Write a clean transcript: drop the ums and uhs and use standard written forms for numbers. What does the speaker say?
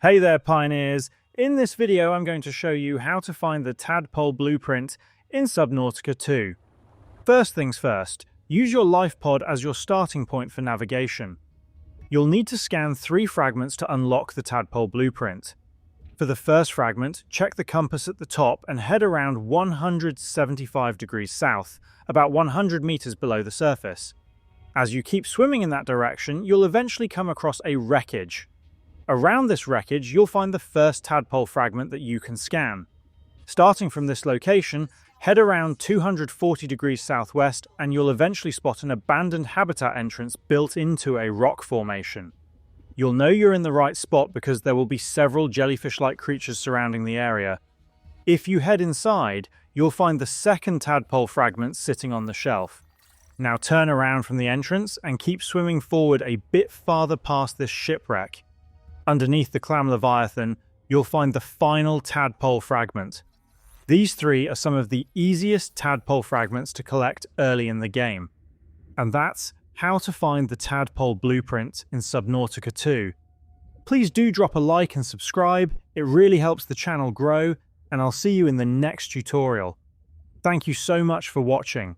Hey there, pioneers! In this video, I'm going to show you how to find the Tadpole Blueprint in Subnautica 2. First things first, use your life pod as your starting point for navigation. You'll need to scan 3 fragments to unlock the Tadpole Blueprint. For the first fragment, check the compass at the top and head around 175 degrees south, about 100 meters below the surface. As you keep swimming in that direction, you'll eventually come across a wreckage. Around this wreckage, you'll find the first tadpole fragment that you can scan. Starting from this location, head around 240 degrees southwest and you'll eventually spot an abandoned habitat entrance built into a rock formation. You'll know you're in the right spot because there will be several jellyfish-like creatures surrounding the area. If you head inside, you'll find the second tadpole fragment sitting on the shelf. Now turn around from the entrance and keep swimming forward a bit farther past this shipwreck. Underneath the clam leviathan, you'll find the final tadpole fragment. These 3 are some of the easiest tadpole fragments to collect early in the game. And that's how to find the Tadpole Blueprint in Subnautica 2. Please do drop a like and subscribe, it really helps the channel grow, and I'll see you in the next tutorial. Thank you so much for watching.